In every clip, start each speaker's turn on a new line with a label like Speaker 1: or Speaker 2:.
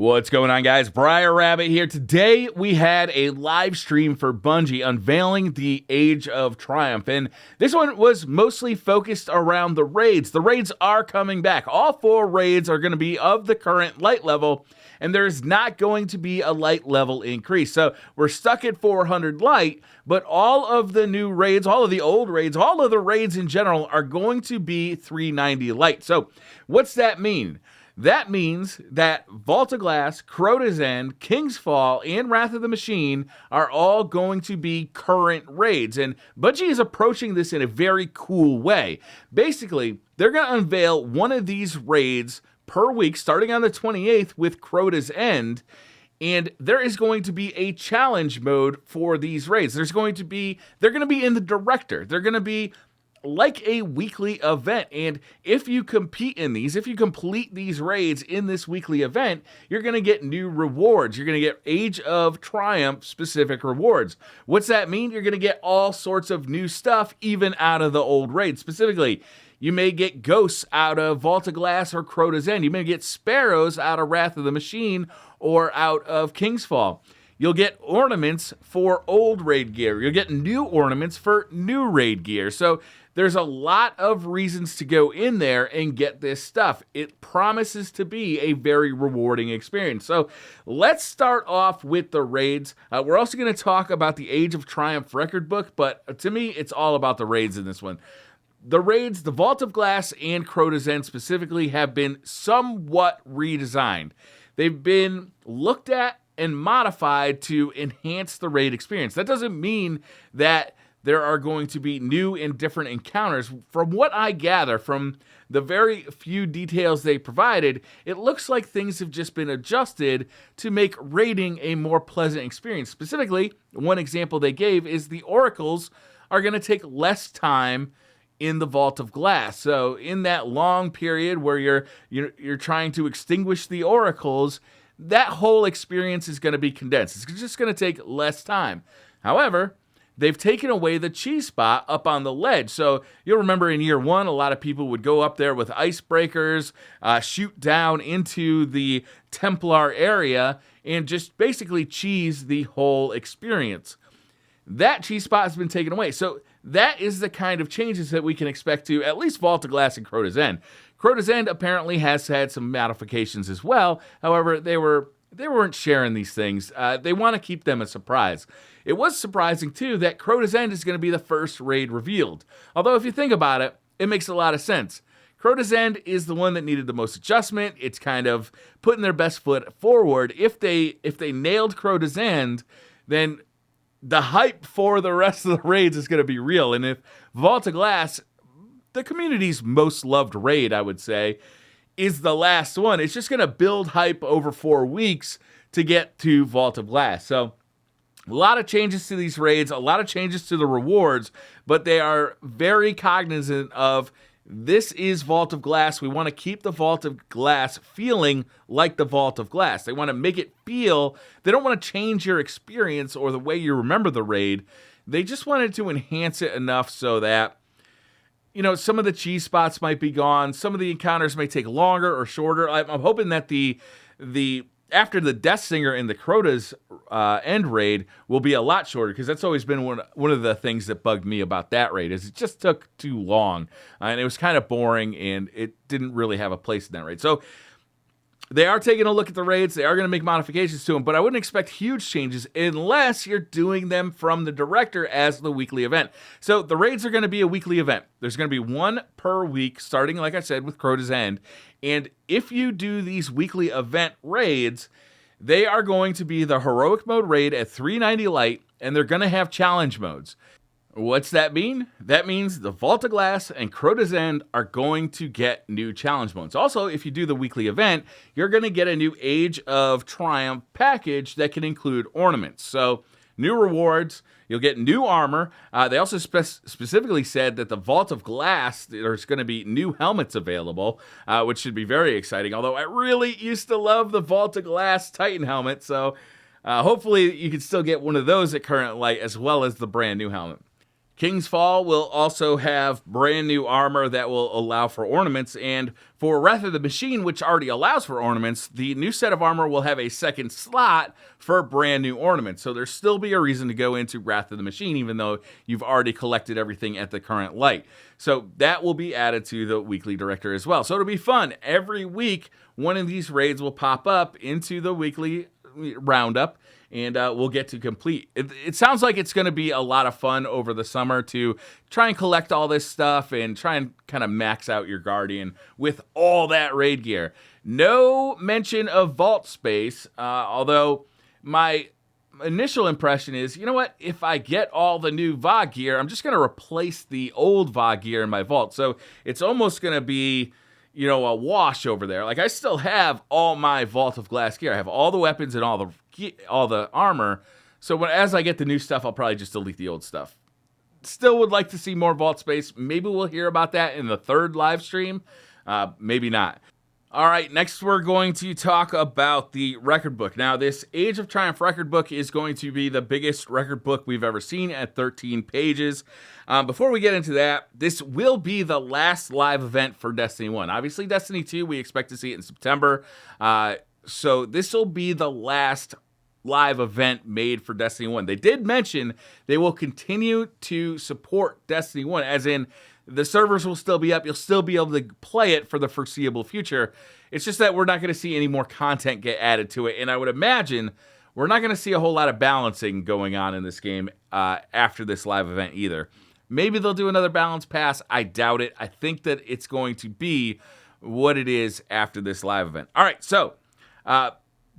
Speaker 1: What's going on, guys? Briar Rabbit here. Today we had a live stream for Bungie unveiling the Age of Triumph, and this one was mostly focused around the raids. The raids are coming back. All 4 raids are going to be of the current light level, and there's not going to be a light level increase. So we're stuck at 400 light, but all of the new raids, all of the old raids, all of the raids in general are going to be 390 light. So what's that mean? That means that Vault of Glass, Crotas End, King's Fall, and Wrath of the Machine are all going to be current raids. And Bungie is approaching this in a very cool way. Basically, they're going to unveil one of these raids per week, starting on the 28th with Crotas End. And there is going to be a challenge mode for these raids. They're going to be in the Director. They're going to be like a weekly event, and if you compete in these, if you complete these raids in this weekly event, you're going to get new rewards. You're going to get Age of Triumph specific rewards. What's that mean? You're going to get all sorts of new stuff, even out of the old raids. Specifically, you may get ghosts out of Vault of Glass or Crota's End. You may get sparrows out of Wrath of the Machine or out of King's Fall. You'll get ornaments for old raid gear. You'll get new ornaments for new raid gear. So there's a lot of reasons to go in there and get this stuff. It promises to be a very rewarding experience. So let's start off with the raids. We're also going to talk about the Age of Triumph record book, but to me, it's all about the raids in this one. The raids, the Vault of Glass and Crota's End specifically, have been somewhat redesigned. They've been looked at and modified to enhance the raid experience. That doesn't mean that there are going to be new and different encounters. From what I gather from the very few details they provided, it looks like things have just been adjusted to make raiding a more pleasant experience. Specifically, one example they gave is the oracles are going to take less time in the Vault of Glass. So in that long period where you're trying to extinguish the oracles, that whole experience is going to be condensed. It's just going to take less time. However, they've taken away the cheese spot up on the ledge. So you'll remember in year 1, a lot of people would go up there with icebreakers, shoot down into the Templar area, and just basically cheese the whole experience. That cheese spot has been taken away. So that is the kind of changes that we can expect to at least Vault of Glass and Crota's End. Crota's End apparently has had some modifications as well. However, they weren't sharing these things. They want to keep them a surprise. It was surprising, too, that Crota's End is going to be the first raid revealed. Although, if you think about it, it makes a lot of sense. Crota's End is the one that needed the most adjustment. It's kind of putting their best foot forward. If they nailed Crota's End, then the hype for the rest of the raids is going to be real. And if Vault of Glass, the community's most loved raid, I would say, is the last one, it's just going to build hype over 4 weeks to get to Vault of Glass. So a lot of changes to these raids, a lot of changes to the rewards, but they are very cognizant of this is Vault of Glass. We want to keep the Vault of Glass feeling like the Vault of Glass. They want to make it feel, they don't want to change your experience or the way you remember the raid. They just wanted to enhance it enough so that, you know, some of the cheese spots might be gone. Some of the encounters may take longer or shorter. I'm hoping that the after the Death Singer and the Crota's End raid will be a lot shorter, because that's always been one of the things that bugged me about that raid, is it just took too long, and it was kind of boring, and it didn't really have a place in that raid. So they are taking a look at the raids. They are going to make modifications to them, but I wouldn't expect huge changes unless you're doing them from the Director as the weekly event. So the raids are going to be a weekly event. There's going to be one per week, starting, like I said, with Crota's End. And if you do these weekly event raids, they are going to be the Heroic Mode raid at 390 light, and they're going to have challenge modes. What's that mean? That means the Vault of Glass and Crota's End are going to get new challenge modes. Also, if you do the weekly event, you're going to get a new Age of Triumph package that can include ornaments. So, new rewards, you'll get new armor. They also specifically said that the Vault of Glass, there's going to be new helmets available, which should be very exciting. Although I really used to love the Vault of Glass Titan helmet, so hopefully you can still get one of those at current light as well as the brand new helmet. King's Fall will also have brand new armor that will allow for ornaments, and for Wrath of the Machine, which already allows for ornaments, the new set of armor will have a second slot for brand new ornaments. So there'll still be a reason to go into Wrath of the Machine, even though you've already collected everything at the current light. So that will be added to the weekly director as well. So it'll be fun. Every week, one of these raids will pop up into the weekly roundup, and we'll get to complete. It sounds like it's going to be a lot of fun over the summer to try and collect all this stuff and try and kind of max out your Guardian with all that raid gear. No mention of vault space, although my initial impression is, you know what, if I get all the new VOG gear, I'm just going to replace the old VOG gear in my vault. So it's almost going to be, you know, a wash over there. Like, I still have all my Vault of Glass gear. I have all the weapons and all the armor. So as I get the new stuff, I'll probably just delete the old stuff. Still would like to see more vault space. Maybe we'll hear about that in the third live stream. Maybe not. All right, next we're going to talk about the record book. Now, this Age of Triumph record book is going to be the biggest record book we've ever seen at 13 pages. Before we get into that, this will be the last live event for Destiny 1. Obviously, Destiny 2, we expect to see it in September. So this will be the last live event made for Destiny 1. They did mention they will continue to support Destiny 1, as in the servers will still be up. You'll still be able to play it for the foreseeable future. It's just that we're not going to see any more content get added to it. And I would imagine we're not going to see a whole lot of balancing going on in this game after this live event either. Maybe they'll do another balance pass. I doubt it. I think that it's going to be what it is after this live event. All right, so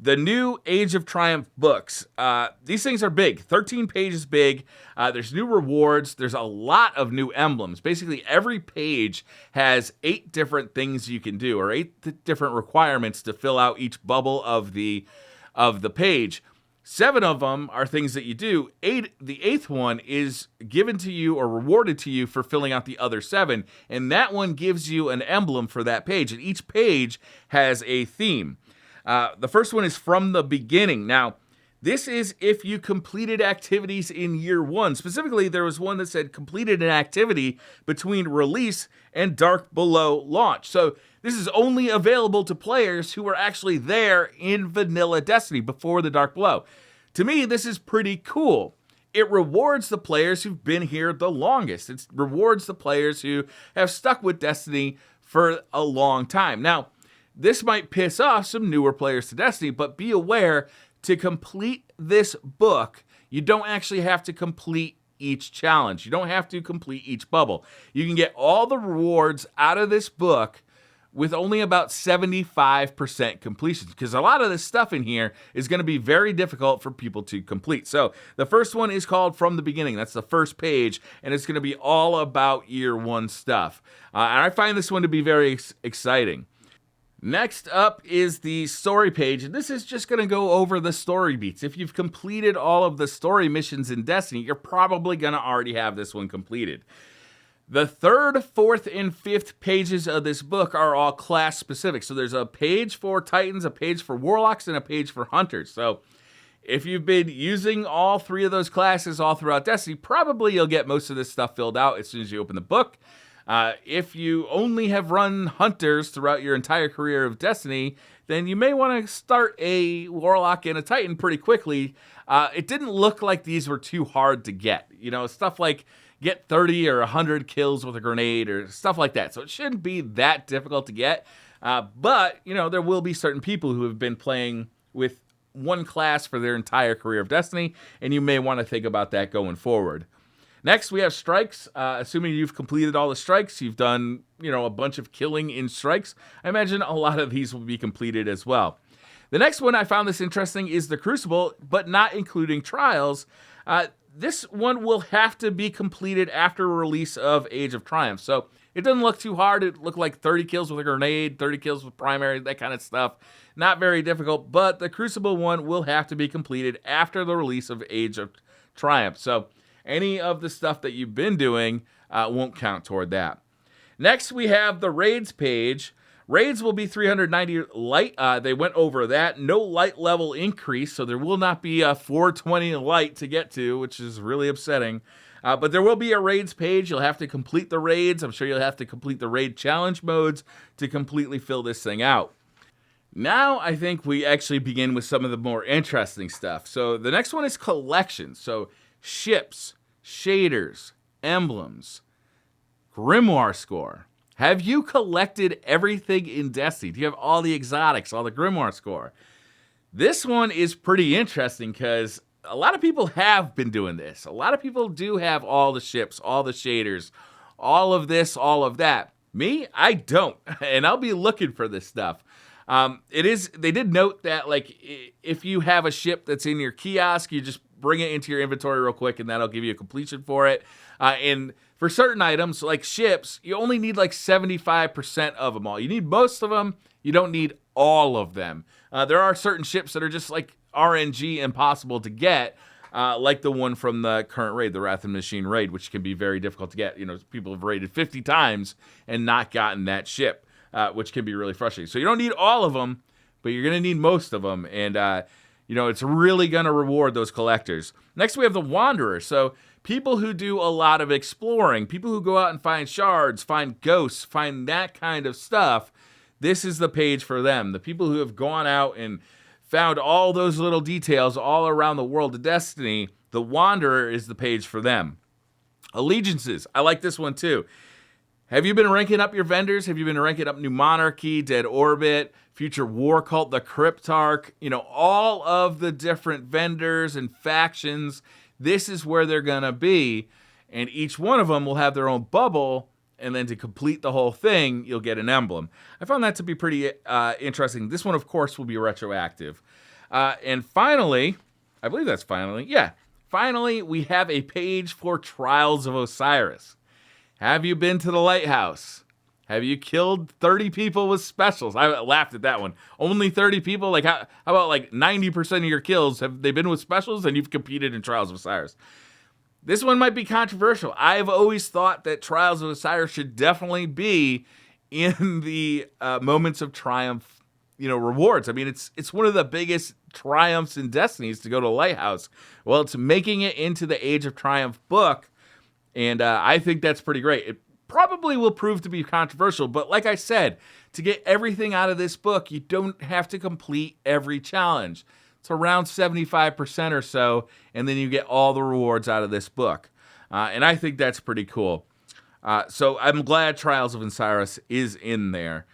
Speaker 1: the new Age of Triumph books. These things are big. 13 pages big. There's new rewards. There's a lot of new emblems. Basically, every page has 8 different things you can do, or 8 different requirements to fill out each bubble of the page. 7 of them are things that you do. The 8th one is given to you or rewarded to you for filling out the other 7, and that one gives you an emblem for that page, and each page has a theme. The first one is From the Beginning. Now, this is if you completed activities in year 1. Specifically, there was one that said completed an activity between release and Dark Below launch. So this is only available to players who were actually there in vanilla Destiny before the Dark Below. To me, this is pretty cool. It rewards the players who've been here the longest. It rewards the players who have stuck with Destiny for a long time. Now, this might piss off some newer players to Destiny, but be aware, to complete this book, you don't actually have to complete each challenge. You don't have to complete each bubble. You can get all the rewards out of this book with only about 75% completion, because a lot of this stuff in here is going to be very difficult for people to complete. So the first one is called From the Beginning. That's the first page, and it's going to be all about year 1 stuff. And I find this one to be very exciting. Next up is the story page, and this is just going to go over the story beats. If you've completed all of the story missions in Destiny, you're probably going to already have this one completed. The 3rd, 4th, and 5th pages of this book are all class specific. So there's a page for Titans, a page for Warlocks, and a page for Hunters. So if you've been using all 3 of those classes all throughout Destiny, probably you'll get most of this stuff filled out as soon as you open the book. If you only have run Hunters throughout your entire career of Destiny, then you may want to start a Warlock and a Titan pretty quickly. It didn't look like these were too hard to get. You know, stuff like get 30 or 100 kills with a grenade or stuff like that. So it shouldn't be that difficult to get. But, you know, there will be certain people who have been playing with one class for their entire career of Destiny, and you may want to think about that going forward. Next, we have strikes. Assuming you've completed all the strikes, you've done, you know, a bunch of killing in strikes, I imagine a lot of these will be completed as well. The next one, I found this interesting, is the Crucible, but not including trials. This one will have to be completed after release of Age of Triumph. So it doesn't look too hard. It looked like 30 kills with a grenade, 30 kills with primary, that kind of stuff. Not very difficult, but the Crucible one will have to be completed after the release of Age of Triumph. So any of the stuff that you've been doing won't count toward that. Next, we have the raids page. Raids will be 390 light. They went over that. No light level increase, so there will not be a 420 light to get to, which is really upsetting. But there will be a raids page. You'll have to complete the raids. I'm sure you'll have to complete the raid challenge modes to completely fill this thing out. Now I think we actually begin with some of the more interesting stuff. So the next one is collections. So ships, shaders, emblems, Grimoire score. Have you collected everything in Destiny? Do you have all the exotics, all the Grimoire score? This one is pretty interesting because a lot of people have been doing this. A lot of people do have all the ships, all the shaders, all of this, all of that. Me, I don't, and I'll be looking for this stuff. They did note that, like, if you have a ship that's in your kiosk, you just bring it into your inventory real quick, and that'll give you a completion for it. And for certain items, like ships, you only need like 75% of them all. You need most of them. You don't need all of them. There are certain ships that are just like RNG impossible to get, like the one from the current raid, the Wrath of the Machine raid, which can be very difficult to get. You know, people have raided 50 times and not gotten that ship, which can be really frustrating. So you don't need all of them, but you're going to need most of them. And, you know, it's really going to reward those collectors. Next, we have the Wanderer. So people who do a lot of exploring, people who go out and find shards, find ghosts, find that kind of stuff, this is the page for them. The people who have gone out and found all those little details all around the world of Destiny, the Wanderer is the page for them. Allegiances. I like this one too. Have you been ranking up your vendors? Have you been ranking up New Monarchy, Dead Orbit, Future War Cult, the Cryptarch? You know, all of the different vendors and factions. This is where they're going to be. And each one of them will have their own bubble. And then to complete the whole thing, you'll get an emblem. I found that to be pretty interesting. This one, of course, will be retroactive. And finally, I believe that's finally, yeah. Finally, we have a page for Trials of Osiris. Have you been to the lighthouse? Have you killed 30 people with specials? I laughed at that one. Only 30 people? Like, how about like 90% of your kills, have they been with specials and you've competed in Trials of Osiris? This one might be controversial. I've always thought that Trials of Osiris should definitely be in the Moments of Triumph, you know, rewards. I mean, it's one of the biggest triumphs in Destiny is to go to a lighthouse. Well, it's making it into the Age of Triumph book, and I think that's pretty great. It probably will prove to be controversial, but like I said, to get everything out of this book, you don't have to complete every challenge. It's around 75% or so, and then you get all the rewards out of this book. And I think that's pretty cool. So I'm glad Trials of Osiris is in there.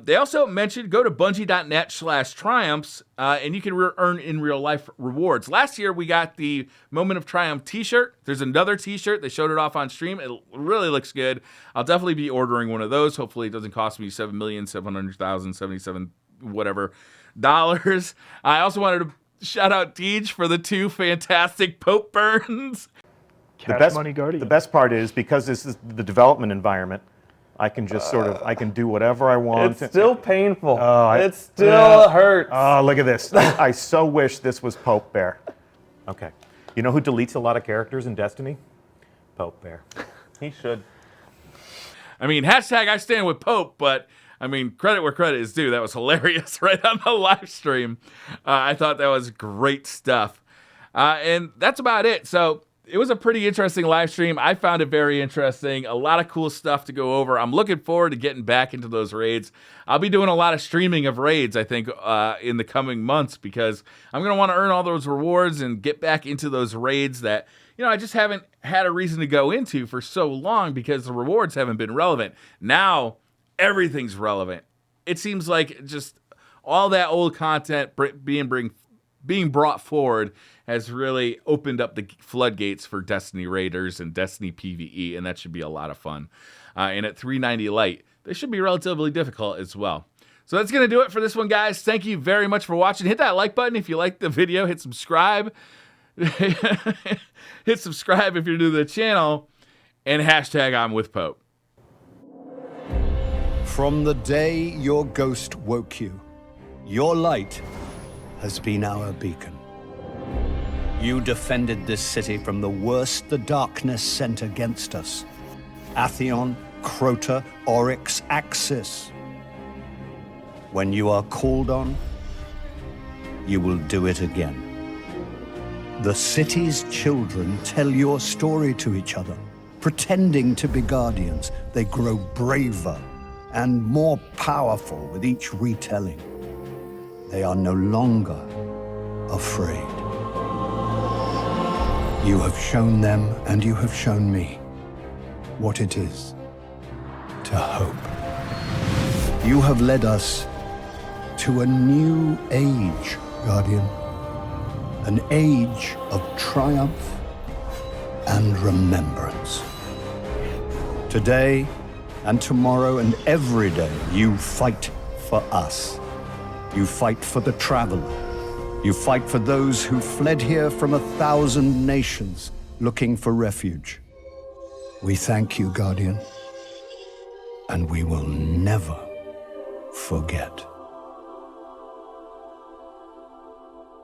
Speaker 1: They also mentioned go to bungie.net/triumphs, and you can earn in real life rewards. Last year, we got the Moment of Triumph t-shirt. There's another t-shirt. They showed it off on stream. It really looks good. I'll definitely be ordering one of those. Hopefully, it doesn't cost me $7,700,077 whatever dollars. I also wanted to shout out Deej for the 2 fantastic Pope burns.
Speaker 2: Money Guardian.
Speaker 3: The best part is because this is the development environment, I can just I can do whatever I want.
Speaker 2: It's still painful. It still hurts.
Speaker 3: Oh, look at this. I so wish this was PopeBear. Okay. You know who deletes a lot of characters in Destiny? PopeBear.
Speaker 2: He should.
Speaker 1: I mean, hashtag I stand with Pope, but I mean, credit where credit is due. That was hilarious right on the live stream. I thought that was great stuff. And that's about it. So it was a pretty interesting live stream. I found it very interesting. A lot of cool stuff to go over. I'm looking forward to getting back into those raids. I'll be doing a lot of streaming of raids, I think, in the coming months because I'm going to want to earn all those rewards and get back into those raids that, you know, I just haven't had a reason to go into for so long because the rewards haven't been relevant. Now, everything's relevant. It seems like just all that old content being brought forward has really opened up the floodgates for Destiny Raiders and Destiny PvE, and that should be a lot of fun. And at 390 light, they should be relatively difficult as well. So that's going to do it for this one, guys. Thank you very much for watching. Hit that like button if you liked the video. Hit subscribe. Hit subscribe if you're new to the channel. And hashtag I'm with Pope.
Speaker 4: From the day your ghost woke you, your light has been our beacon. You defended this city from the worst the darkness sent against us. Atheon, Crota, Oryx, Axis. When you are called on, you will do it again. The city's children tell your story to each other. Pretending to be guardians, they grow braver and more powerful with each retelling. They are no longer afraid. You have shown them, and you have shown me, what it is to hope. You have led us to a new age, Guardian. An age of triumph and remembrance. Today and tomorrow and every day, you fight for us. You fight for the traveler. You fight for those who fled here from 1,000 nations looking for refuge. We thank you, Guardian, and we will never forget.